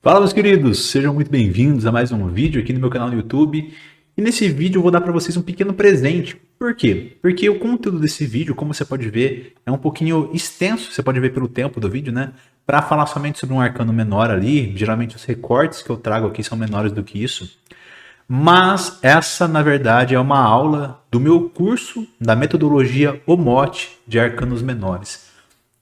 Fala, meus queridos, sejam muito bem-vindos a mais um vídeo aqui no meu canal no YouTube. E nesse vídeo eu vou dar para vocês um pequeno presente. Por quê? Porque o conteúdo desse vídeo, como você pode ver, é um pouquinho extenso, você pode ver pelo tempo do vídeo, né? Para falar somente sobre um arcano menor ali, geralmente os recortes que eu trago aqui são menores do que isso. Mas essa, na verdade, é uma aula do meu curso da metodologia Omote de arcanos menores.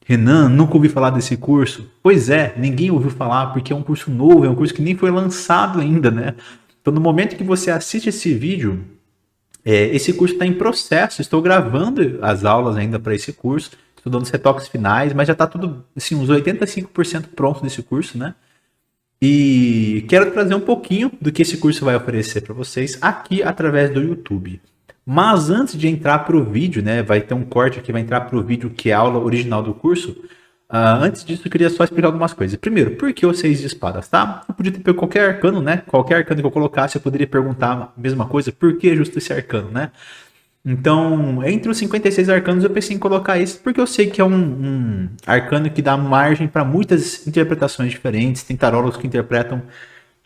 Renan, nunca ouvi falar desse curso. Pois é, ninguém ouviu falar porque é um curso novo, é um curso que nem foi lançado ainda, né? Então, no momento que você assiste esse vídeo, esse curso está em processo. Estou gravando as aulas ainda para esse curso, estou dando os retoques finais, mas já está tudo, assim, uns 85% pronto desse curso, né? E quero trazer um pouquinho do que esse curso vai oferecer para vocês aqui através do YouTube. Mas antes de entrar para o vídeo, né, vai ter um corte aqui, vai entrar para o vídeo que é a aula original do curso. Antes disso, eu queria só explicar algumas coisas. Primeiro, por que o 6 de espadas, tá? Eu podia ter pego qualquer arcano, né? Qualquer arcano que eu colocasse, eu poderia perguntar a mesma coisa. Por que justo esse arcano, né? Então, entre os 56 arcanos, eu pensei em colocar esse, porque eu sei que é um arcano que dá margem para muitas interpretações diferentes. Tem tarólogos que interpretam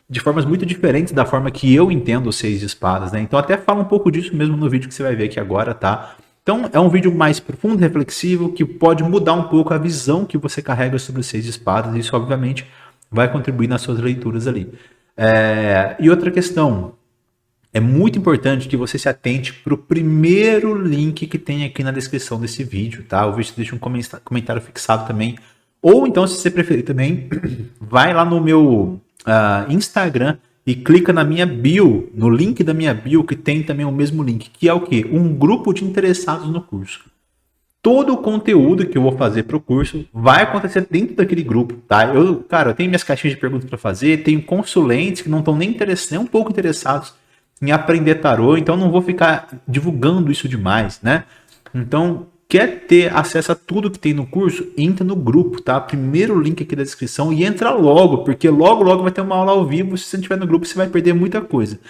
de formas muito diferentes da forma que eu entendo os 6 de espadas, né? Então, até fala um pouco disso mesmo no vídeo que você vai ver aqui agora, tá? Então, é um vídeo mais profundo, reflexivo, que pode mudar um pouco a visão que você carrega sobre os 6 de espadas. E isso, obviamente, vai contribuir nas suas leituras ali. E outra questão, é muito importante que você se atente para o primeiro link que tem aqui na descrição desse vídeo, tá? O vídeo deixa um comentário fixado também. Ou então, se você preferir também, vai lá no meu Instagram e clica na minha bio, no link da minha bio, que tem também o mesmo link, que é o quê? Um grupo de interessados no curso. Todo o conteúdo que eu vou fazer para o curso vai acontecer dentro daquele grupo, tá? Eu tenho minhas caixinhas de perguntas para fazer, tenho consulentes que não estão nem um pouco interessados em aprender tarô, então não vou ficar divulgando isso demais, né? Então, quer ter acesso a tudo que tem no curso? Entra no grupo, tá? Primeiro link aqui da descrição e entra logo, porque logo vai ter uma aula ao vivo. Se você não estiver no grupo, você vai perder muita coisa.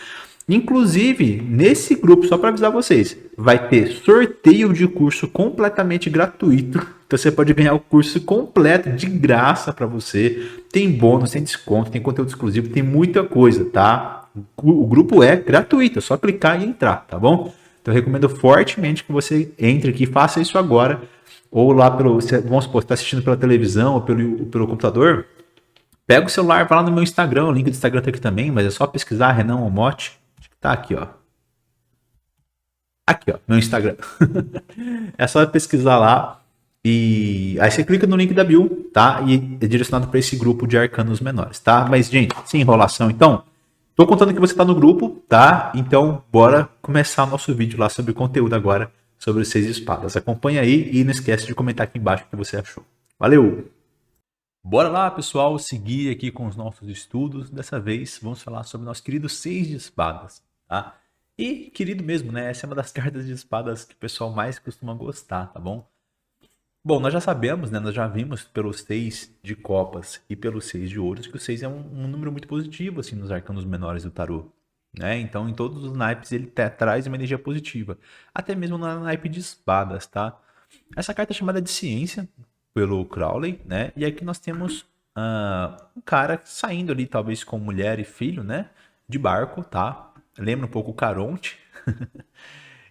Inclusive, nesse grupo, só para avisar vocês, vai ter sorteio de curso completamente gratuito. Então você pode ganhar o curso completo de graça para você. Tem bônus, tem desconto, tem conteúdo exclusivo, tem muita coisa, tá? O grupo é gratuito, é só clicar e entrar, tá bom? Então eu recomendo fortemente que você entre aqui, faça isso agora. Ou lá pelo, vamos supor, está assistindo pela televisão ou pelo computador. Pega o celular, vai lá no meu Instagram, o link do Instagram tá aqui também, mas é só pesquisar Renan Omote. Tá aqui, ó. Aqui, ó, meu Instagram. É só pesquisar lá e aí você clica no link da bio, tá? E é direcionado para esse grupo de arcanos menores, tá? Mas, gente, sem enrolação, então, tô contando que você tá no grupo, tá? Então, bora começar o nosso vídeo lá sobre conteúdo agora sobre os 6 espadas. Acompanha aí e não esquece de comentar aqui embaixo o que você achou. Valeu! Bora lá, pessoal, seguir aqui com os nossos estudos. Dessa vez, vamos falar sobre o nosso querido 6 de espadas, tá? E querido mesmo, né? Essa é uma das cartas de espadas que o pessoal mais costuma gostar, tá bom? Bom, nós já sabemos, né? Nós já vimos pelos 6 de copas e pelos 6 de ouros que o 6 é um número muito positivo, assim, nos arcanos menores do tarô, né? Então, em todos os naipes ele traz uma energia positiva. Até mesmo na naipe de espadas, tá? Essa carta é chamada de ciência pelo Crowley, né? E aqui nós temos um cara saindo ali, talvez com mulher e filho, né? De barco, tá? Lembra um pouco o Caronte.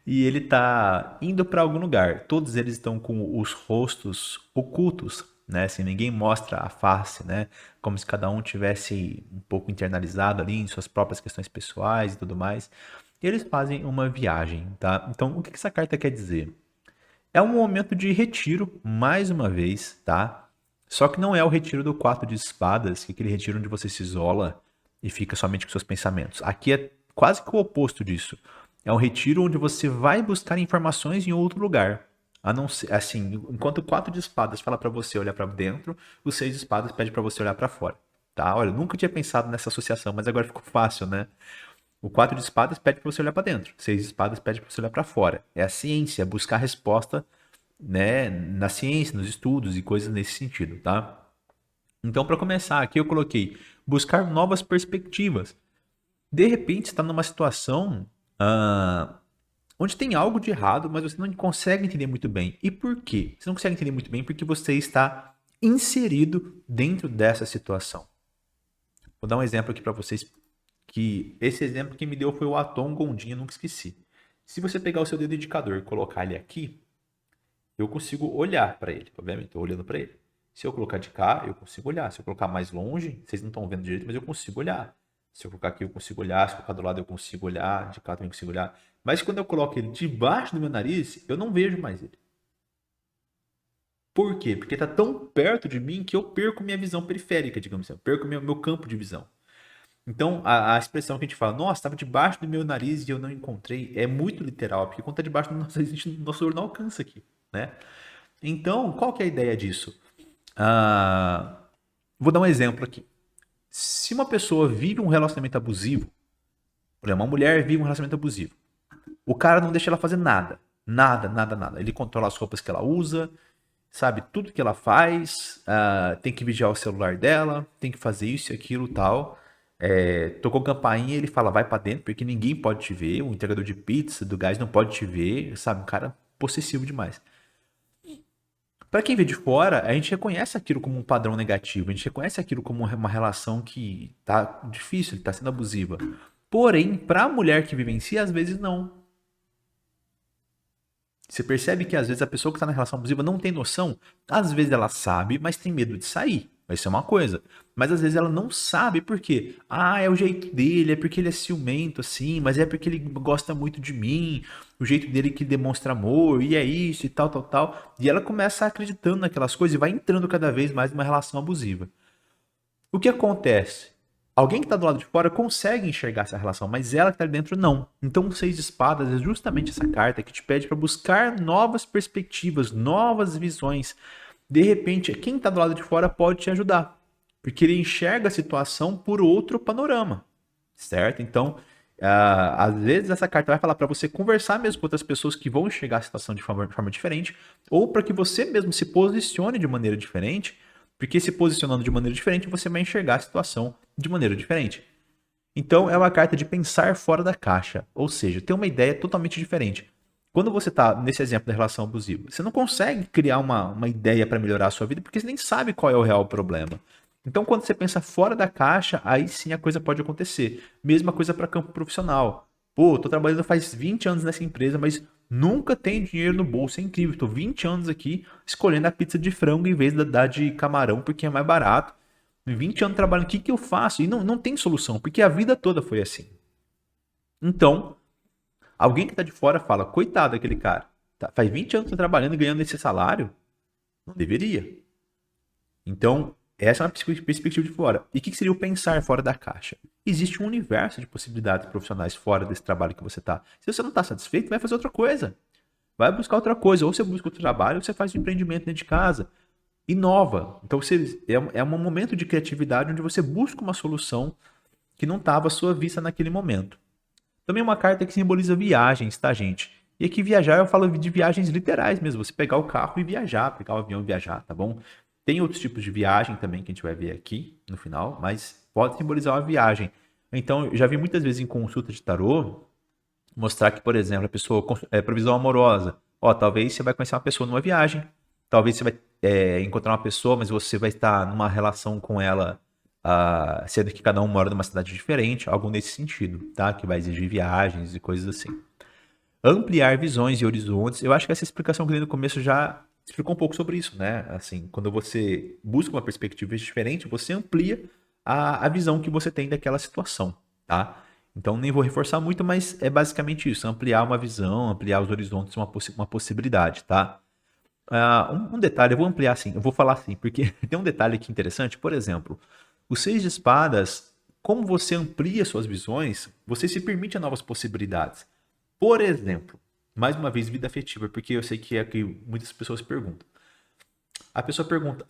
E ele tá indo para algum lugar. Todos eles estão com os rostos ocultos, né? Assim, ninguém mostra a face, né? Como se cada um tivesse um pouco internalizado ali em suas próprias questões pessoais e tudo mais. E eles fazem uma viagem, tá? Então, o que essa carta quer dizer? É um momento de retiro, mais uma vez, tá? Só que não é o retiro do 4 de espadas, que é aquele retiro onde você se isola e fica somente com seus pensamentos. Aqui é quase que o oposto disso. É um retiro onde você vai buscar informações em outro lugar. A não ser, assim, enquanto o 4 de espadas fala para você olhar para dentro, o 6 de espadas pede para você olhar para fora. Tá? Olha, eu nunca tinha pensado nessa associação, mas agora ficou fácil, né? O 4 de espadas pede para você olhar para dentro. 6 de espadas pede para você olhar para fora. É a ciência, é buscar resposta, né, na ciência, nos estudos e coisas nesse sentido, tá? Então, para começar, aqui eu coloquei buscar novas perspectivas. De repente, está numa situação onde tem algo de errado, mas você não consegue entender muito bem. E por quê? Você não consegue entender muito bem porque você está inserido dentro dessa situação. Vou dar um exemplo aqui pra vocês, que esse exemplo que me deu foi o Atom Gondim, eu nunca esqueci. Se você pegar o seu dedo indicador e colocar ele aqui, eu consigo olhar para ele, obviamente, estou olhando para ele. Se eu colocar de cá, eu consigo olhar. Se eu colocar mais longe, vocês não estão vendo direito, mas eu consigo olhar. Se eu colocar aqui, eu consigo olhar. Se eu colocar do lado, eu consigo olhar. De cá também consigo olhar. Mas quando eu coloco ele debaixo do meu nariz, eu não vejo mais ele. Por quê? Porque está tão perto de mim que eu perco minha visão periférica, digamos assim. Eu perco meu campo de visão. Então, a expressão que a gente fala, nossa, estava debaixo do meu nariz e eu não encontrei, é muito literal, porque quando está debaixo do nosso nariz, nosso olho não alcança aqui, né? Então, qual que é a ideia disso? Ah, vou dar um exemplo aqui. Se uma pessoa vive um relacionamento abusivo, por exemplo, uma mulher vive um relacionamento abusivo, o cara não deixa ela fazer nada. Nada, nada, nada. Ele controla as roupas que ela usa, sabe tudo que ela faz, tem que vigiar o celular dela, tem que fazer isso e aquilo tal. Tocou campainha, ele fala, vai pra dentro, porque ninguém pode te ver, o entregador de pizza, do gás não pode te ver, sabe? Um cara possessivo demais. Para quem vê de fora, a gente reconhece aquilo como um padrão negativo, a gente reconhece aquilo como uma relação que tá difícil, tá sendo abusiva. Porém, para a mulher que vivencia, às vezes não. Você percebe que às vezes a pessoa que está na relação abusiva não tem noção? Às vezes ela sabe, mas tem medo de sair. Isso é uma coisa. Mas às vezes ela não sabe por quê. Ah, é o jeito dele, é porque ele é ciumento, assim, mas é porque ele gosta muito de mim, o jeito dele que demonstra amor, e é isso, e tal, tal, tal. E ela começa acreditando naquelas coisas e vai entrando cada vez mais numa relação abusiva. O que acontece? Alguém que está do lado de fora consegue enxergar essa relação, mas ela que está dentro não. Então, o Seis de Espadas é justamente essa carta que te pede para buscar novas perspectivas, novas visões. De repente, quem está do lado de fora pode te ajudar, porque ele enxerga a situação por outro panorama, certo? Então, às vezes essa carta vai falar para você conversar mesmo com outras pessoas que vão enxergar a situação de forma diferente, ou para que você mesmo se posicione de maneira diferente, porque se posicionando de maneira diferente, você vai enxergar a situação de maneira diferente. Então, é uma carta de pensar fora da caixa, ou seja, ter uma ideia totalmente diferente. Quando você está nesse exemplo da relação abusiva, você não consegue criar uma ideia para melhorar a sua vida porque você nem sabe qual é o real problema. Então, quando você pensa fora da caixa, aí sim a coisa pode acontecer. Mesma coisa para campo profissional. Pô, tô trabalhando faz 20 anos nessa empresa, mas nunca tenho dinheiro no bolso. É incrível. Tô 20 anos aqui escolhendo a pizza de frango em vez da de camarão porque é mais barato. 20 anos trabalhando, o que eu faço? E não tem solução, porque a vida toda foi assim. Então, alguém que tá de fora fala, coitado daquele cara. Faz 20 anos que tá trabalhando e ganhando esse salário? Não deveria. Então, essa é uma perspectiva de fora. E o que seria o pensar fora da caixa? Existe um universo de possibilidades profissionais fora desse trabalho que você está. Se você não está satisfeito, vai fazer outra coisa. Vai buscar outra coisa. Ou você busca outro trabalho, ou você faz um empreendimento dentro de casa. Inova. Então, é um momento de criatividade onde você busca uma solução que não estava à sua vista naquele momento. Também uma carta que simboliza viagens, tá, gente? E aqui viajar, eu falo de viagens literais mesmo. Você pegar o carro e viajar, pegar o avião e viajar, tá bom? Tem outros tipos de viagem também que a gente vai ver aqui no final, mas pode simbolizar uma viagem. Então, eu já vi muitas vezes em consulta de tarô mostrar que, por exemplo, a pessoa é previsão amorosa. Ó, talvez você vai conhecer uma pessoa numa viagem. Talvez você vai encontrar uma pessoa, mas você vai estar numa relação com ela, sendo que cada um mora numa cidade diferente, algo nesse sentido, tá? Que vai exigir viagens e coisas assim. Ampliar visões e horizontes. Eu acho que essa explicação que eu dei no começo já explicou um pouco sobre isso, né? Assim, quando você busca uma perspectiva diferente, você amplia a visão que você tem daquela situação, tá? Então, nem vou reforçar muito, mas é basicamente isso, ampliar uma visão, ampliar os horizontes, uma possibilidade, tá? Um detalhe, eu vou ampliar assim, eu vou falar assim, porque tem um detalhe aqui interessante, por exemplo, o Seis de Espadas, como você amplia suas visões, você se permite novas possibilidades. Por exemplo, mais uma vez, vida afetiva, porque eu sei que é que muitas pessoas perguntam. A pessoa pergunta,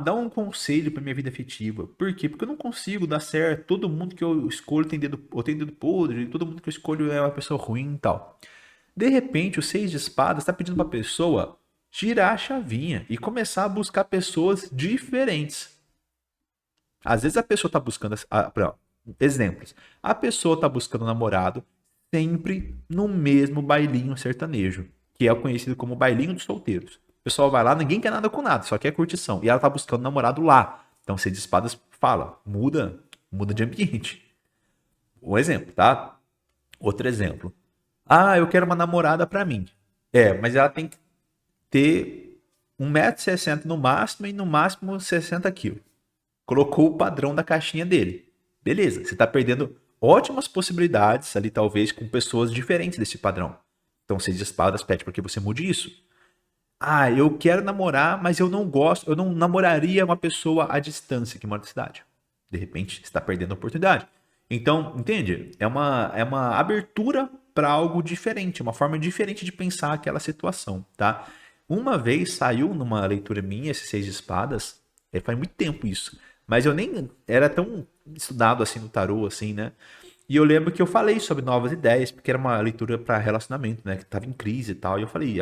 dá um conselho para minha vida afetiva. Por quê? Porque eu não consigo dar certo, todo mundo que eu escolho tem dedo podre, todo mundo que eu escolho é uma pessoa ruim e tal. De repente, o Seis de Espadas está pedindo para a pessoa girar a chavinha e começar a buscar pessoas diferentes. Às vezes a pessoa está buscando, exemplos, a pessoa está buscando um namorado sempre no mesmo bailinho sertanejo, que é o conhecido como bailinho dos solteiros. O pessoal vai lá, ninguém quer nada com nada, só quer curtição. E ela tá buscando um namorado lá. Então, Seis de Espadas fala, muda, Muda de ambiente. Um exemplo, tá? Outro exemplo. Ah, eu quero uma namorada pra mim. Mas ela tem que ter 1,60 m no máximo e no máximo 60 quilos. Colocou o padrão da caixinha dele. Beleza, você está perdendo ótimas possibilidades ali, talvez, com pessoas diferentes desse padrão. Então, Seis de Espadas pede para que você mude isso. Ah, eu quero namorar, mas eu não gosto, eu não namoraria uma pessoa à distância que mora na cidade. De repente, você está perdendo a oportunidade. Então, entende? É uma abertura para algo diferente, uma forma diferente de pensar aquela situação, tá? Uma vez saiu numa leitura minha, esses Seis de Espadas, faz muito tempo isso, mas eu nem era tão estudado assim no tarô, assim, né? E eu lembro que eu falei sobre novas ideias, porque era uma leitura para relacionamento, né? Que tava em crise e tal. E eu falei,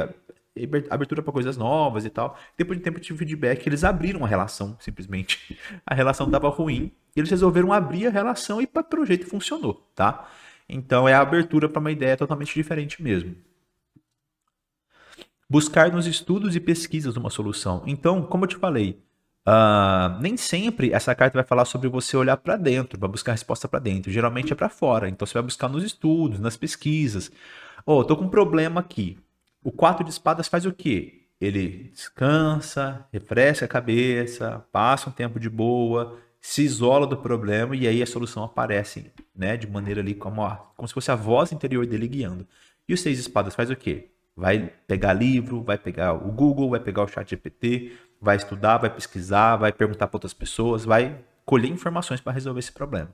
abertura para coisas novas e tal. Depois de um tempo eu tive feedback, eles abriram a relação, simplesmente. A relação tava ruim, e eles resolveram abrir a relação e pelo jeito funcionou, tá? Então é a abertura para uma ideia totalmente diferente mesmo. Buscar nos estudos e pesquisas uma solução. Então, como eu te falei, nem sempre essa carta vai falar sobre você olhar para dentro, vai buscar a resposta para dentro. Geralmente é para fora. Então você vai buscar nos estudos, nas pesquisas. Oh, tô com um problema aqui. O 4 de espadas faz o quê? Ele descansa, refresca a cabeça, passa um tempo de boa, se isola do problema e aí a solução aparece, né, de maneira ali como se fosse a voz interior dele guiando. E o 6 de espadas faz o quê? Vai pegar livro, vai pegar o Google, vai pegar o chat GPT, vai estudar, vai pesquisar, vai perguntar para outras pessoas, vai colher informações para resolver esse problema.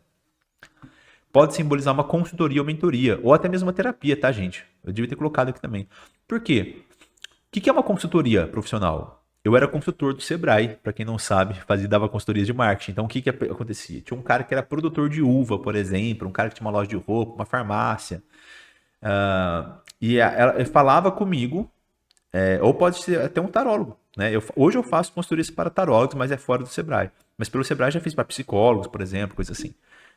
Pode simbolizar uma consultoria ou mentoria, ou até mesmo uma terapia, tá, gente? Eu devia ter colocado aqui também. Por quê? O que é uma consultoria profissional? Eu era consultor do Sebrae, para quem não sabe, dava consultorias de marketing. Então, o que acontecia? Tinha um cara que era produtor de uva, por exemplo, um cara que tinha uma loja de roupa, uma farmácia. Ele falava comigo, ou pode ser até um tarólogo, né? Hoje eu faço consultorias para tarólogos, mas é fora do Sebrae. Mas pelo Sebrae já fiz para psicólogos, por exemplo, coisa assim.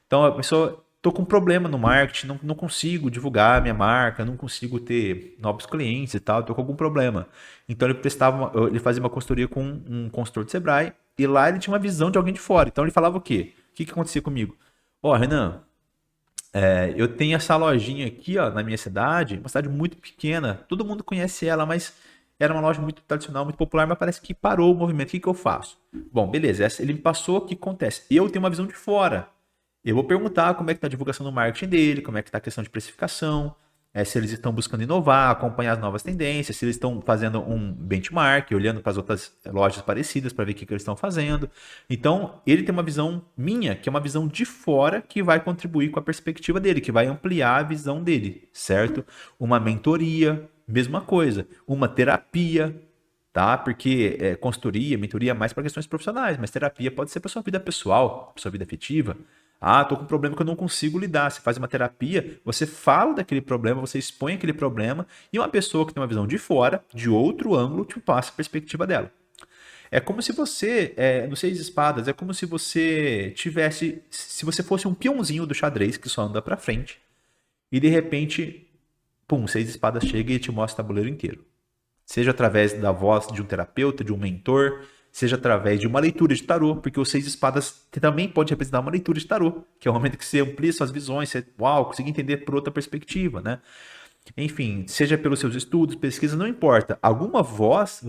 Então a pessoa, tô com um problema no marketing, não consigo divulgar a minha marca, não consigo ter novos clientes e tal, tô com algum problema. Então ele fazia uma consultoria com um consultor do Sebrae e lá ele tinha uma visão de alguém de fora. Então ele falava o quê? O que acontecia comigo? Renan, eu tenho essa lojinha aqui, ó, na minha cidade, uma cidade muito pequena, todo mundo conhece ela, mas era uma loja muito tradicional, muito popular, mas parece que parou o movimento. O que eu faço? Bom, beleza, ele me passou, o que acontece? Eu tenho uma visão de fora. Eu vou perguntar como é que está a divulgação do marketing dele, como é que está a questão de precificação, se eles estão buscando inovar, acompanhar as novas tendências, se eles estão fazendo um benchmark, olhando para as outras lojas parecidas para ver o que eles estão fazendo. Então, ele tem uma visão minha, que é uma visão de fora, que vai contribuir com a perspectiva dele, que vai ampliar a visão dele, certo? Uma mentoria, mesma coisa. Uma terapia, tá? Porque consultoria, mentoria é mais para questões profissionais, mas terapia pode ser para sua vida pessoal, para sua vida afetiva. Ah, tô com um problema que eu não consigo lidar. Você faz uma terapia, você fala daquele problema, você expõe aquele problema e uma pessoa que tem uma visão de fora, de outro ângulo, te passa a perspectiva dela. É como se você, no Seis de Espadas, é como se você tivesse, se você fosse um peãozinho do xadrez que só anda para frente e de repente, pum, Seis de Espadas chega e te mostra o tabuleiro inteiro. Seja através da voz de um terapeuta, de um mentor, seja através de uma leitura de tarô, porque o Seis de Espadas também pode representar uma leitura de tarô, que é o momento que você amplia suas visões, você, consegue entender por outra perspectiva, né? Enfim, seja pelos seus estudos, pesquisa, não importa. Alguma voz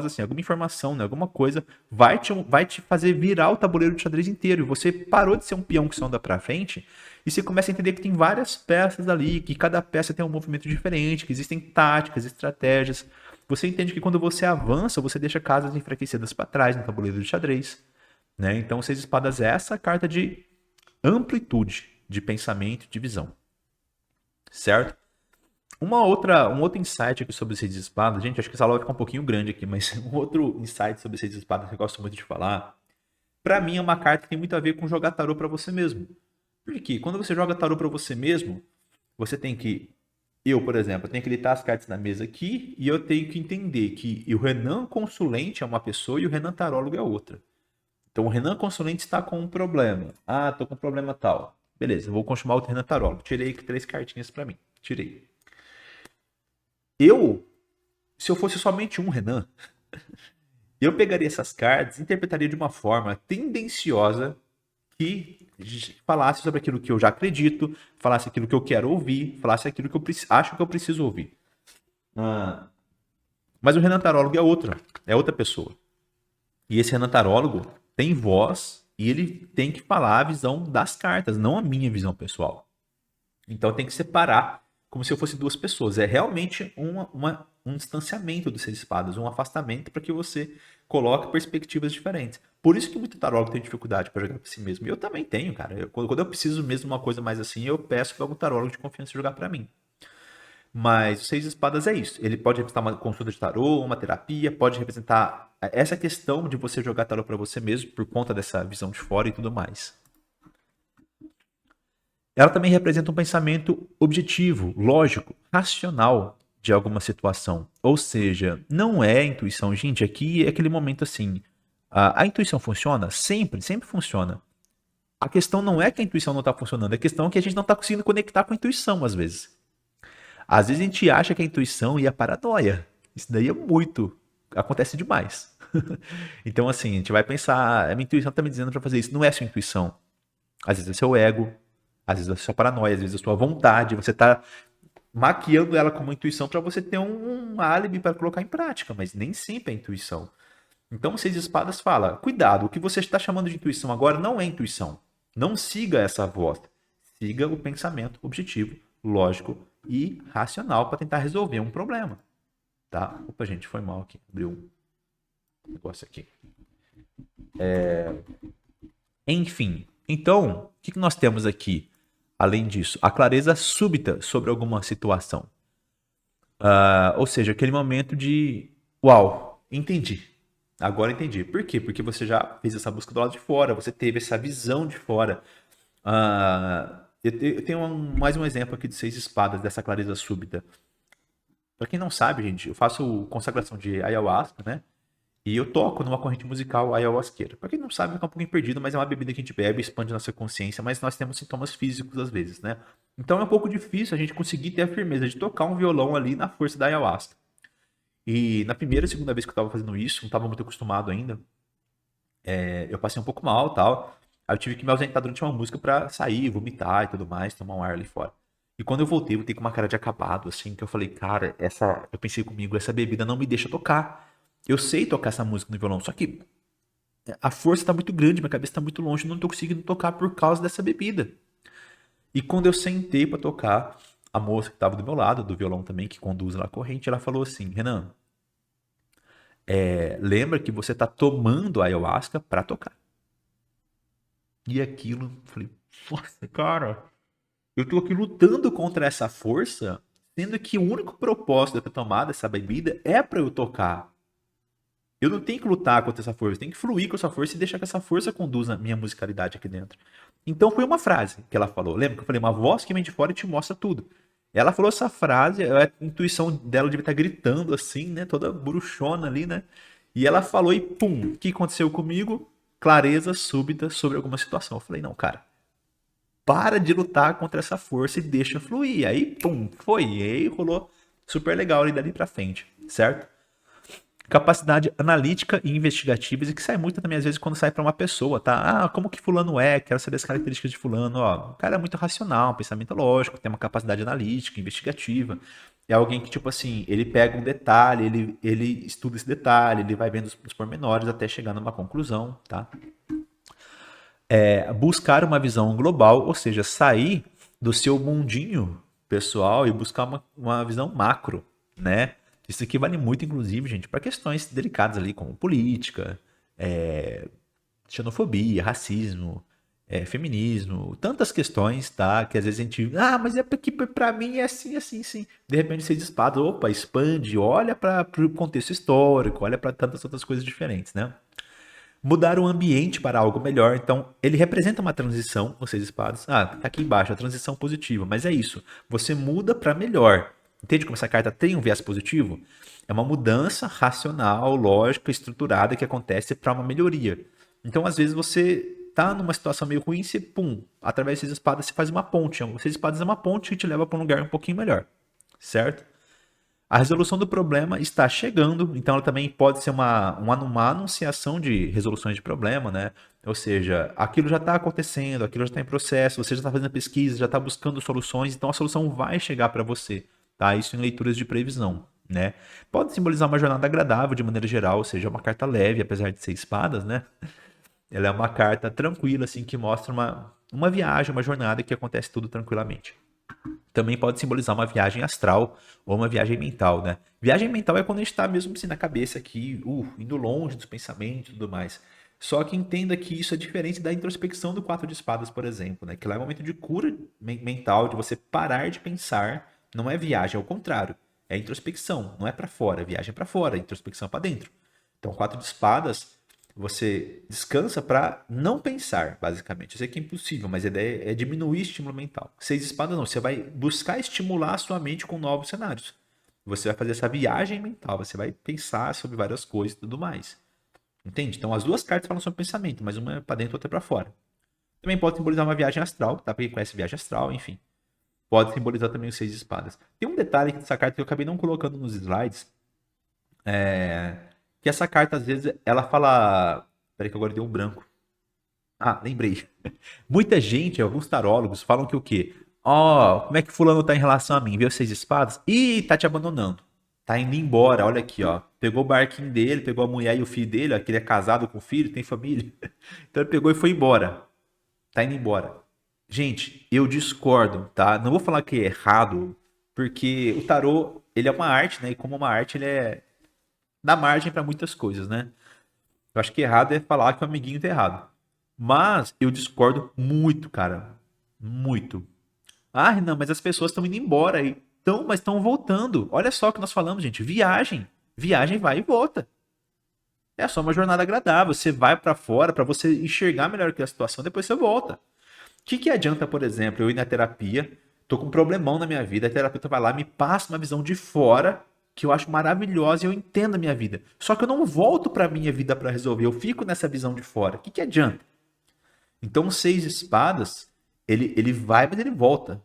assim, alguma informação, né, alguma coisa vai te fazer virar o tabuleiro de xadrez inteiro. E você parou de ser um peão que só anda pra frente e você começa a entender que tem várias peças ali, que cada peça tem um movimento diferente, que existem táticas, estratégias. Você entende que quando você avança, você deixa casas enfraquecidas para trás no tabuleiro de xadrez, né? Então, Seis de Espadas é essa carta de amplitude de pensamento, de visão, certo? Um outro insight aqui sobre Seis de Espadas, gente, acho que essa aula vai ficar um pouquinho grande aqui, mas um outro insight sobre Seis de Espadas que eu gosto muito de falar, pra mim é uma carta que tem muito a ver com jogar tarô pra você mesmo. Porque quando você joga tarô pra você mesmo, você tem que, eu, por exemplo, tenho que editar as cartas na mesa aqui e eu tenho que entender que o Renan consulente é uma pessoa e o Renan tarólogo é outra. Então o Renan consulente está com um problema. Ah, tô com um problema tal. Beleza, eu vou chamar o Renan tarólogo. Tirei 3 cartinhas pra mim. Tirei. Se eu fosse somente um Renan, eu pegaria essas cartas e interpretaria de uma forma tendenciosa que falasse sobre aquilo que eu já acredito, falasse aquilo que eu quero ouvir, falasse aquilo que eu acho que eu preciso ouvir. Mas o Renan Tarólogo é outra pessoa. E esse Renan Tarólogo tem voz e ele tem que falar a visão das cartas, não a minha visão pessoal. Então tem que separar como se eu fosse duas pessoas. É realmente um distanciamento dos seis espadas, um afastamento para que você coloque perspectivas diferentes. Por isso que muito tarólogo tem dificuldade para jogar para si mesmo. E eu também tenho, cara. Quando eu preciso mesmo de uma coisa mais assim, eu peço para algum tarólogo de confiança jogar para mim. Mas o seis de espadas é isso. Ele pode representar uma consulta de tarô, uma terapia, pode representar essa questão de você jogar tarô para você mesmo por conta dessa visão de fora e tudo mais. Ela também representa um pensamento objetivo, lógico, racional de alguma situação. Ou seja, não é intuição. Gente, aqui é aquele momento assim. A intuição funciona? Sempre, sempre funciona. A questão não é que a intuição não está funcionando, a questão é que a gente não está conseguindo conectar com a intuição, às vezes. Às vezes a gente acha que a intuição e a paranoia. Isso daí é muito. Acontece demais. Então, assim, a gente vai pensar, a minha intuição está me dizendo para fazer isso. Não é a sua intuição. Às vezes é seu ego, às vezes é a sua paranoia, às vezes é a sua vontade. Você está maquiando ela como intuição para você ter um álibi para colocar em prática, mas nem sempre é intuição. Então, o Seis de Espadas fala: cuidado, o que você está chamando de intuição agora não é intuição. Não siga essa voz. Siga o pensamento objetivo, lógico e racional para tentar resolver um problema. Tá? Opa, gente, foi mal aqui. Abriu um negócio aqui. Enfim, então, o que nós temos aqui? Além disso, a clareza súbita sobre alguma situação. Ou seja, aquele momento de uau, entendi. Agora entendi. Por quê? Porque você já fez essa busca do lado de fora, você teve essa visão de fora. Eu tenho mais um exemplo aqui de seis espadas, dessa clareza súbita. Pra quem não sabe, gente, eu faço consagração de ayahuasca, né? E eu toco numa corrente musical ayahuasqueira. Pra quem não sabe, fica um pouquinho perdido, mas é uma bebida que a gente bebe, expande nossa consciência, mas nós temos sintomas físicos às vezes, né? Então é um pouco difícil a gente conseguir ter a firmeza de tocar um violão ali na força da ayahuasca. E na primeira e segunda vez que eu tava fazendo isso, não tava muito acostumado ainda, eu passei um pouco mal e tal. Aí eu tive que me ausentar durante uma música pra sair, vomitar e tudo mais, tomar um ar ali fora. E quando eu voltei com uma cara de acabado, assim, que eu falei, cara, eu pensei comigo, essa bebida não me deixa tocar. Eu sei tocar essa música no violão, só que a força tá muito grande, minha cabeça tá muito longe, eu não tô conseguindo tocar por causa dessa bebida. E quando eu sentei pra tocar, a moça que tava do meu lado, do violão também, que conduz lá a corrente, ela falou assim: Renan, lembra que você tá tomando ayahuasca pra tocar. E aquilo, falei, nossa, cara, eu tô aqui lutando contra essa força, sendo que o único propósito de eu ter tomado essa bebida é pra eu tocar. Eu não tenho que lutar contra essa força, eu tenho que fluir com essa força e deixar que essa força conduza a minha musicalidade aqui dentro. Então foi uma frase que ela falou. Lembra que eu falei, uma voz que vem de fora e te mostra tudo. Ela falou essa frase, a intuição dela devia estar gritando assim, né? Toda bruxona ali, né? E ela falou e pum, o que aconteceu comigo? Clareza súbita sobre alguma situação. Eu falei, não, cara, para de lutar contra essa força e deixa fluir. Aí, pum, foi. E aí rolou super legal ali dali pra frente, certo? Capacidade analítica e investigativa, e que sai muito também às vezes quando sai para uma pessoa, tá? Ah, como que fulano é? Quero saber as características de fulano. Ó, o cara é muito racional, um pensamento lógico, tem uma capacidade analítica, investigativa. É alguém que, tipo assim, ele pega um detalhe, ele estuda esse detalhe, ele vai vendo os pormenores até chegar numa conclusão, tá? Buscar uma visão global, ou seja, sair do seu mundinho pessoal e buscar uma visão macro, né? Isso aqui vale muito, inclusive, gente, para questões delicadas ali, como política, xenofobia, racismo, feminismo, tantas questões, tá? Que às vezes a gente, mas é porque para mim é assim, assim, sim. De repente você dispara, opa, expande, olha para o contexto histórico, olha para tantas outras coisas diferentes, né? Mudar o ambiente para algo melhor. Então, ele representa uma transição, os seis espadas. Tá aqui embaixo, a transição positiva. Mas é isso. Você muda para melhor. Entende como essa carta tem um viés positivo? É uma mudança racional, lógica, estruturada que acontece para uma melhoria. Então, às vezes, você tá numa situação meio ruim e você, pum, através das espadas você faz uma ponte. Os seis espadas é uma ponte que te leva para um lugar um pouquinho melhor. Certo? A resolução do problema está chegando, então ela também pode ser uma anunciação de resoluções de problema, né? Ou seja, aquilo já está acontecendo, aquilo já está em processo, você já está fazendo pesquisa, já está buscando soluções, então a solução vai chegar para você, tá? Isso em leituras de previsão, né? Pode simbolizar uma jornada agradável de maneira geral, ou seja, uma carta leve, apesar de ser espadas, né? Ela é uma carta tranquila, assim, que mostra uma viagem, uma jornada que acontece tudo tranquilamente. Também pode simbolizar uma viagem astral ou uma viagem mental, né? Viagem mental é quando a gente está mesmo assim na cabeça aqui, indo longe dos pensamentos e tudo mais. Só que entenda que isso é diferente da introspecção do quatro de espadas, por exemplo, né? Que lá é um momento de cura mental, de você parar de pensar. Não é viagem, é o contrário. É introspecção, não é para fora, é viagem para fora, é introspecção para dentro. Então, quatro de espadas você descansa para não pensar, basicamente. Eu sei que é impossível, mas a ideia é diminuir o estímulo mental. Seis espadas não, você vai buscar estimular a sua mente com novos cenários. Você vai fazer essa viagem mental, você vai pensar sobre várias coisas e tudo mais. Entende? Então as duas cartas falam sobre pensamento, mas uma é para dentro e outra é para fora. Também pode simbolizar uma viagem astral, tá? Para quem conhece viagem astral, enfim. Pode simbolizar também os seis espadas. Tem um detalhe dessa carta que eu acabei não colocando nos slides, que essa carta, às vezes, ela fala. Peraí, que agora deu um branco. Ah, lembrei. Muita gente, alguns tarólogos, falam que o quê? Ó, como é que fulano tá em relação a mim? Viu seis espadas? Ih, tá te abandonando. Tá indo embora, olha aqui, ó. Pegou o barquinho dele, pegou a mulher e o filho dele, ó, que ele é casado com o filho, tem família. Então ele pegou e foi embora. Tá indo embora. Gente, eu discordo, tá? Não vou falar que é errado, porque o tarô, ele é uma arte, né? E como uma arte, ele dá margem para muitas coisas, né? Eu acho que errado é falar que o amiguinho tá errado. Mas eu discordo muito, cara. Muito. Ah, não, mas as pessoas estão indo embora aí. Então, mas estão voltando. Olha só o que nós falamos, gente. Viagem. Viagem vai e volta. É só uma jornada agradável. Você vai para fora para você enxergar melhor que a situação, depois você volta. O que adianta, por exemplo, eu ir na terapia, tô com um problemão na minha vida, a terapeuta vai lá, me passa uma visão de fora que eu acho maravilhosa e eu entendo a minha vida. Só que eu não volto para minha vida para resolver, eu fico nessa visão de fora. O que adianta? Então, o seis de espadas, ele vai, mas ele volta.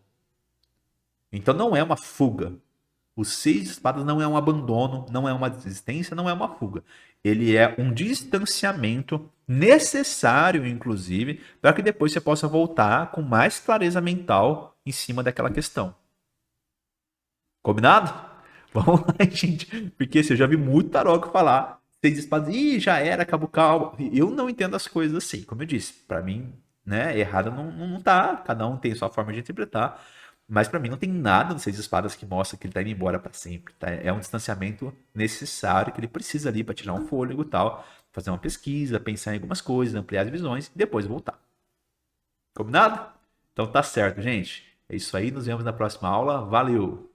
Então, não é uma fuga. O seis de espadas não é um abandono, não é uma desistência, não é uma fuga. Ele é um distanciamento necessário, inclusive, para que depois você possa voltar com mais clareza mental em cima daquela questão. Combinado? Vamos lá, gente. Porque assim, eu já vi muito tarólogo falar seis espadas, ih, já era, acabou, calma. Eu não entendo as coisas assim, como eu disse. Para mim, né, errado não tá. Cada um tem sua forma de interpretar. Mas para mim não tem nada no seis espadas que mostra que ele tá indo embora para sempre. Tá? É um distanciamento necessário que ele precisa ali para tirar um fôlego e tal, fazer uma pesquisa, pensar em algumas coisas, ampliar as visões e depois voltar. Combinado? Então tá certo, gente. É isso aí. Nos vemos na próxima aula. Valeu!